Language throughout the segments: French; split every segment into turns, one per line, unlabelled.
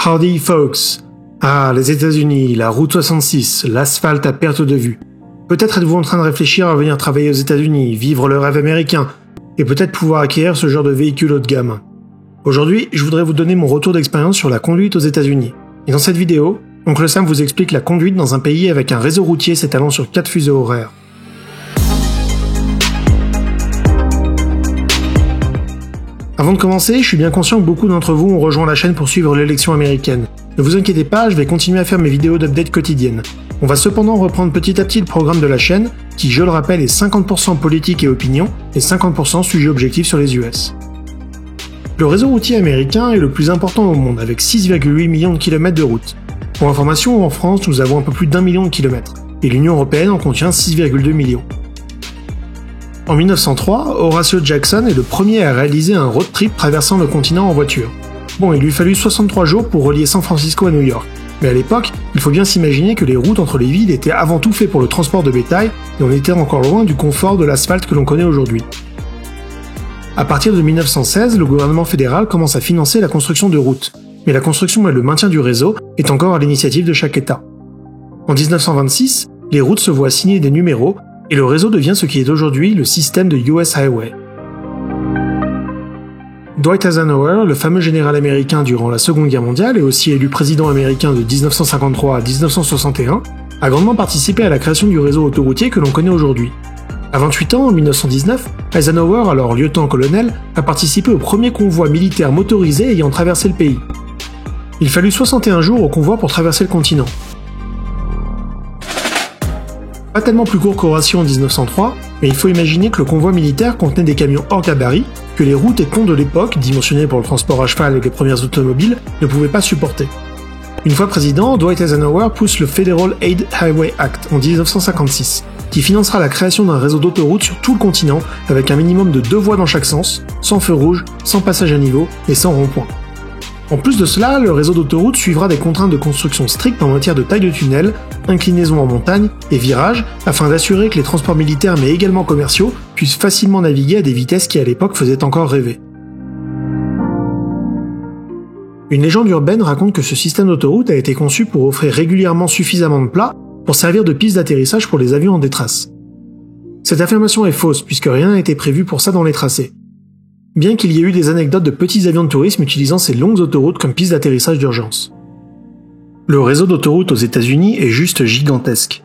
Howdy folks! Ah, les États-Unis, la route 66, l'asphalte à perte de vue. Peut-être êtes-vous en train de réfléchir à venir travailler aux États-Unis, vivre le rêve américain, et peut-être pouvoir acquérir ce genre de véhicule haut de gamme. Aujourd'hui, je voudrais vous donner mon retour d'expérience sur la conduite aux États-Unis. Et dans cette vidéo, Oncle Sam vous explique la conduite dans un pays avec un réseau routier s'étalant sur 4 fuseaux horaires. Avant de commencer, je suis bien conscient que beaucoup d'entre vous ont rejoint la chaîne pour suivre l'élection américaine. Ne vous inquiétez pas, je vais continuer à faire mes vidéos d'update quotidiennes. On va cependant reprendre petit à petit le programme de la chaîne, qui, je le rappelle, est 50% politique et opinion, et 50% sujet objectif sur les US. Le réseau routier américain est le plus important au monde, avec 6,8 millions de kilomètres de route. Pour information, en France, nous avons un peu plus d'1 million de kilomètres, et l'Union Européenne en contient 6,2 millions. En 1903, Horatio Jackson est le premier à réaliser un road trip traversant le continent en voiture. Bon, il lui fallut 63 jours pour relier San Francisco à New York. Mais à l'époque, il faut bien s'imaginer que les routes entre les villes étaient avant tout faites pour le transport de bétail, et on était encore loin du confort de l'asphalte que l'on connaît aujourd'hui. À partir de 1916, le gouvernement fédéral commence à financer la construction de routes, mais la construction et le maintien du réseau est encore à l'initiative de chaque État. En 1926, les routes se voient assigner des numéros, et le réseau devient ce qui est aujourd'hui le système de US Highway. Dwight Eisenhower, le fameux général américain durant la Seconde Guerre mondiale et aussi élu président américain de 1953 à 1961, a grandement participé à la création du réseau autoroutier que l'on connaît aujourd'hui. À 28 ans, en 1919, Eisenhower, alors lieutenant-colonel, a participé au premier convoi militaire motorisé ayant traversé le pays. Il fallut 61 jours au convoi pour traverser le continent. Pas tellement plus court qu'Horatio en 1903, mais il faut imaginer que le convoi militaire contenait des camions hors gabarit que les routes et ponts de l'époque, dimensionnés pour le transport à cheval et les premières automobiles, ne pouvaient pas supporter. Une fois président, Dwight Eisenhower pousse le Federal Aid Highway Act en 1956, qui financera la création d'un réseau d'autoroutes sur tout le continent avec un minimum de 2 voies dans chaque sens, sans feu rouge, sans passage à niveau et sans rond-point. En plus de cela, le réseau d'autoroutes suivra des contraintes de construction strictes en matière de taille de tunnel, inclinaison en montagne et virages, afin d'assurer que les transports militaires mais également commerciaux puissent facilement naviguer à des vitesses qui à l'époque faisaient encore rêver. Une légende urbaine raconte que ce système d'autoroute a été conçu pour offrir régulièrement suffisamment de plats pour servir de piste d'atterrissage pour les avions en détresse. Cette affirmation est fausse puisque rien n'a été prévu pour ça dans les tracés. Bien qu'il y ait eu des anecdotes de petits avions de tourisme utilisant ces longues autoroutes comme piste d'atterrissage d'urgence. Le réseau d'autoroutes aux États-Unis est juste gigantesque.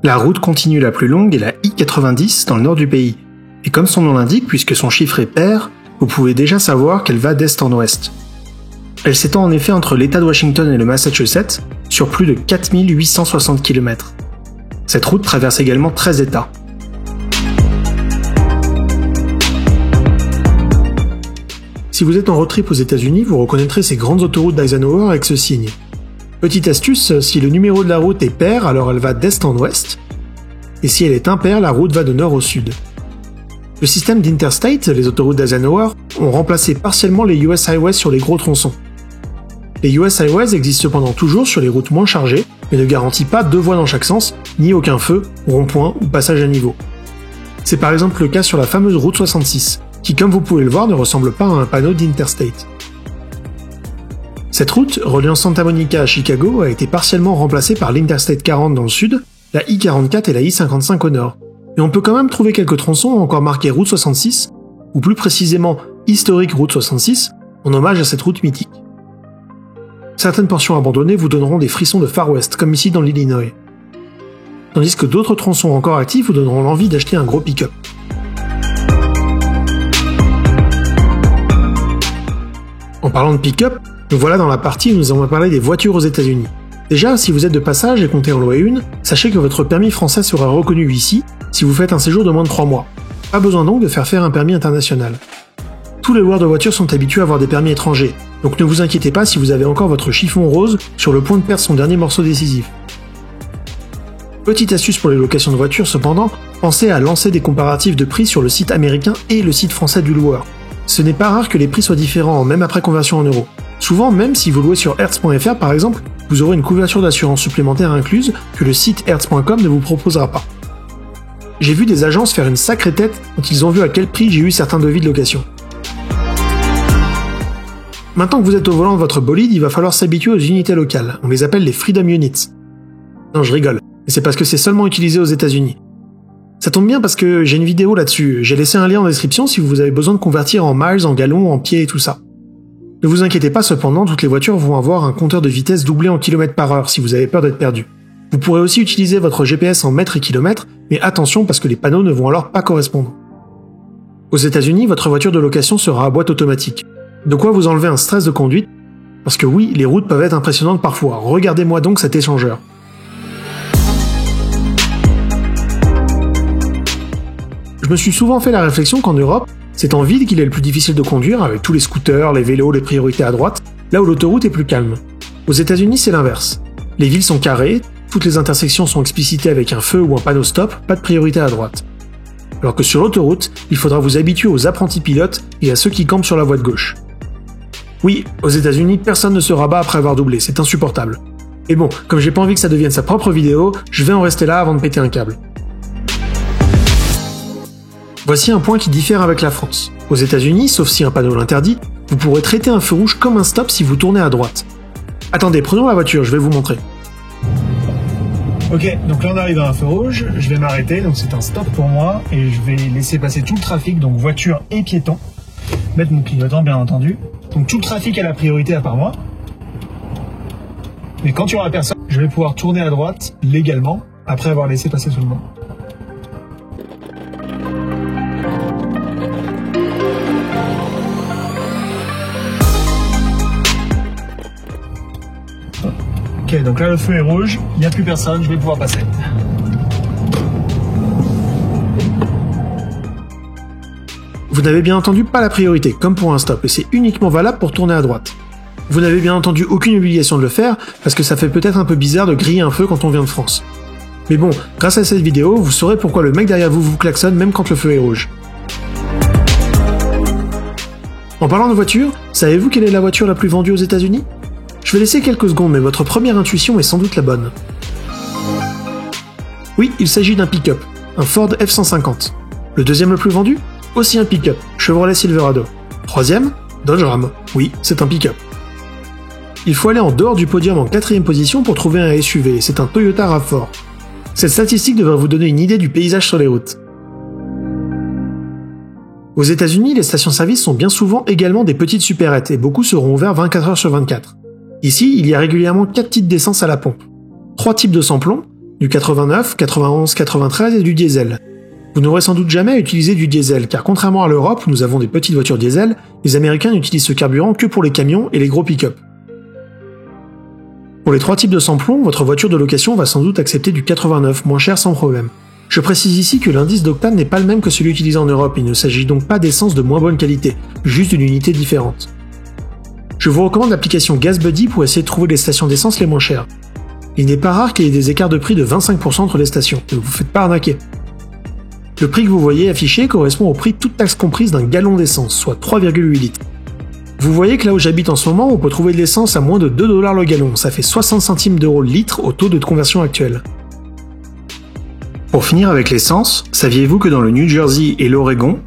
La route continue la plus longue est la I-90 dans le nord du pays, et comme son nom l'indique, puisque son chiffre est pair, vous pouvez déjà savoir qu'elle va d'est en ouest. Elle s'étend en effet entre l'État de Washington et le Massachusetts, sur plus de 4860 km. Cette route traverse également 13 États. Si vous êtes en road trip aux États-Unis, vous reconnaîtrez ces grandes autoroutes d'Eisenhower avec ce signe. Petite astuce, si le numéro de la route est pair, alors elle va d'est en ouest, et si elle est impaire, la route va de nord au sud. Le système d'Interstate, les autoroutes d'Eisenhower, ont remplacé partiellement les US Highways sur les gros tronçons. Les US Highways existent cependant toujours sur les routes moins chargées, mais ne garantissent pas 2 voies dans chaque sens, ni aucun feu, rond-point ou passage à niveau. C'est par exemple le cas sur la fameuse route 66, qui comme vous pouvez le voir ne ressemble pas à un panneau d'Interstate. Cette route, reliant Santa Monica à Chicago, a été partiellement remplacée par l'Interstate 40 dans le sud, la I-44 et la I-55 au nord. Et on peut quand même trouver quelques tronçons encore marqués route 66, ou plus précisément historique route 66, en hommage à cette route mythique. Certaines portions abandonnées vous donneront des frissons de Far West, comme ici dans l'Illinois. Tandis que d'autres tronçons encore actifs vous donneront l'envie d'acheter un gros pick-up. En parlant de pick-up, nous voilà dans la partie où nous allons parler des voitures aux États-Unis. Déjà, si vous êtes de passage et comptez en louer une, sachez que votre permis français sera reconnu ici si vous faites un séjour de moins de 3 mois. Pas besoin donc de faire un permis international. Tous les loueurs de voitures sont habitués à avoir des permis étrangers, donc ne vous inquiétez pas si vous avez encore votre chiffon rose sur le point de perdre son dernier morceau décisif. Petite astuce pour les locations de voitures cependant, pensez à lancer des comparatifs de prix sur le site américain et le site français du loueur. Ce n'est pas rare que les prix soient différents, même après conversion en euros. Souvent, même si vous louez sur hertz.fr par exemple, vous aurez une couverture d'assurance supplémentaire incluse que le site hertz.com ne vous proposera pas. J'ai vu des agences faire une sacrée tête quand ils ont vu à quel prix j'ai eu certains devis de location. Maintenant que vous êtes au volant de votre bolide, il va falloir s'habituer aux unités locales. On les appelle les Freedom Units. Non, je rigole, mais c'est parce que c'est seulement utilisé aux États-Unis. Ça tombe bien parce que j'ai une vidéo là-dessus, j'ai laissé un lien en description si vous avez besoin de convertir en miles, en gallons, en pieds et tout ça. Ne vous inquiétez pas cependant, toutes les voitures vont avoir un compteur de vitesse doublé en km/h si vous avez peur d'être perdu. Vous pourrez aussi utiliser votre GPS en mètres et kilomètres, mais attention parce que les panneaux ne vont alors pas correspondre. Aux États-Unis, votre voiture de location sera à boîte automatique. De quoi vous enlever un stress de conduite, parce que oui, les routes peuvent être impressionnantes parfois. Regardez-moi donc cet échangeur. Je me suis souvent fait la réflexion qu'en Europe, c'est en ville qu'il est le plus difficile de conduire, avec tous les scooters, les vélos, les priorités à droite, là où l'autoroute est plus calme. Aux États-Unis, c'est l'inverse. Les villes sont carrées, toutes les intersections sont explicitées avec un feu ou un panneau stop, pas de priorité à droite. Alors que sur l'autoroute, il faudra vous habituer aux apprentis pilotes et à ceux qui campent sur la voie de gauche. Oui, aux États-Unis, personne ne se rabat après avoir doublé, c'est insupportable. Et bon, comme j'ai pas envie que ça devienne sa propre vidéo, je vais en rester là avant de péter un câble. Voici un point qui diffère avec la France. Aux États-Unis, sauf si un panneau l'interdit, vous pourrez traiter un feu rouge comme un stop si vous tournez à droite. Attendez, prenons la voiture, je vais vous montrer. Ok, donc là on arrive à un feu rouge, je vais m'arrêter, donc c'est un stop pour moi, et je vais laisser passer tout le trafic, donc voiture et piétons. Mettre mon clignotant bien entendu. Donc tout le trafic a la priorité à part moi. Mais quand il y aura personne, je vais pouvoir tourner à droite légalement, après avoir laissé passer tout le monde. Ok, donc là le feu est rouge, il n'y a plus personne, je vais pouvoir passer. Vous n'avez bien entendu pas la priorité, comme pour un stop, et c'est uniquement valable pour tourner à droite. Vous n'avez bien entendu aucune obligation de le faire, parce que ça fait peut-être un peu bizarre de griller un feu quand on vient de France. Mais bon, grâce à cette vidéo, vous saurez pourquoi le mec derrière vous vous klaxonne même quand le feu est rouge. En parlant de voiture, savez-vous quelle est la voiture la plus vendue aux États-Unis ? Je vais laisser quelques secondes, mais votre première intuition est sans doute la bonne. Oui, il s'agit d'un pick-up, un Ford F-150. Le deuxième le plus vendu ? Aussi un pick-up, Chevrolet Silverado. Troisième ? Dodge Ram. Oui, c'est un pick-up. Il faut aller en dehors du podium en 4ème position pour trouver un SUV, c'est un Toyota RAV4. Cette statistique devrait vous donner une idée du paysage sur les routes. Aux États-Unis, les stations-service sont bien souvent également des petites supérettes, et beaucoup seront ouverts 24 heures sur 24. Ici, il y a régulièrement 4 types d'essence à la pompe. 3 types de sans-plomb, du 89, 91, 93 et du diesel. Vous n'aurez sans doute jamais utilisé du diesel, car contrairement à l'Europe où nous avons des petites voitures diesel, les Américains n'utilisent ce carburant que pour les camions et les gros pick-up. Pour les 3 types de sans-plomb, votre voiture de location va sans doute accepter du 89, moins cher sans problème. Je précise ici que l'indice d'octane n'est pas le même que celui utilisé en Europe, il ne s'agit donc pas d'essence de moins bonne qualité, juste d'une unité différente. Je vous recommande l'application GasBuddy pour essayer de trouver les stations d'essence les moins chères. Il n'est pas rare qu'il y ait des écarts de prix de 25% entre les stations, ne vous faites pas arnaquer. Le prix que vous voyez affiché correspond au prix toute taxe comprise d'un gallon d'essence, soit 3,8 litres. Vous voyez que là où j'habite en ce moment, on peut trouver de l'essence à moins de 2$ le gallon, ça fait 60 centimes d'euros le litre au taux de conversion actuel. Pour finir avec l'essence, saviez-vous que dans le New Jersey et l'Oregon,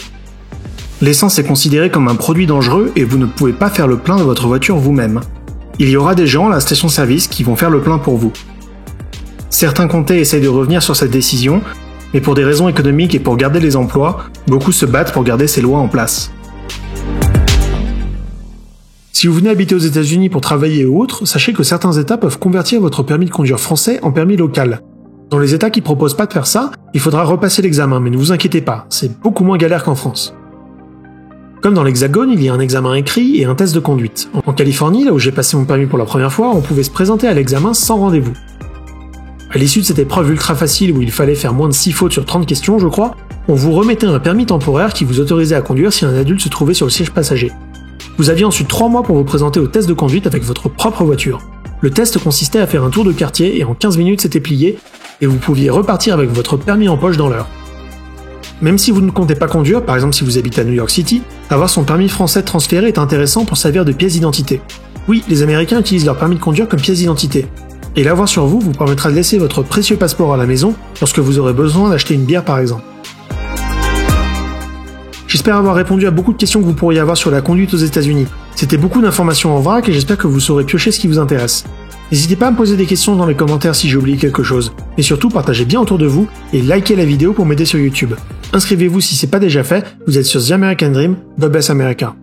l'essence est considérée comme un produit dangereux et vous ne pouvez pas faire le plein de votre voiture vous-même. Il y aura des gens à la station-service qui vont faire le plein pour vous. Certains comtés essayent de revenir sur cette décision, mais pour des raisons économiques et pour garder les emplois, beaucoup se battent pour garder ces lois en place. Si vous venez habiter aux États-Unis pour travailler ou autre, sachez que certains États peuvent convertir votre permis de conduire français en permis local. Dans les États qui proposent pas de faire ça, il faudra repasser l'examen, mais ne vous inquiétez pas, c'est beaucoup moins galère qu'en France. Comme dans l'Hexagone, il y a un examen écrit et un test de conduite. En Californie, là où j'ai passé mon permis pour la première fois, on pouvait se présenter à l'examen sans rendez-vous. À l'issue de cette épreuve ultra facile où il fallait faire moins de 6 fautes sur 30 questions, je crois, on vous remettait un permis temporaire qui vous autorisait à conduire si un adulte se trouvait sur le siège passager. Vous aviez ensuite 3 mois pour vous présenter au test de conduite avec votre propre voiture. Le test consistait à faire un tour de quartier et en 15 minutes c'était plié, et vous pouviez repartir avec votre permis en poche dans l'heure. Même si vous ne comptez pas conduire, par exemple si vous habitez à New York City, avoir son permis français transféré est intéressant pour servir de pièce d'identité. Oui, les Américains utilisent leur permis de conduire comme pièce d'identité. Et l'avoir sur vous permettra de laisser votre précieux passeport à la maison lorsque vous aurez besoin d'acheter une bière par exemple. J'espère avoir répondu à beaucoup de questions que vous pourriez avoir sur la conduite aux États-Unis. C'était beaucoup d'informations en vrac et j'espère que vous saurez piocher ce qui vous intéresse. N'hésitez pas à me poser des questions dans les commentaires si j'ai oublié quelque chose. Et surtout, partagez bien autour de vous et likez la vidéo pour m'aider sur YouTube. Inscrivez-vous si c'est pas déjà fait, vous êtes sur The American Dream, God bless America.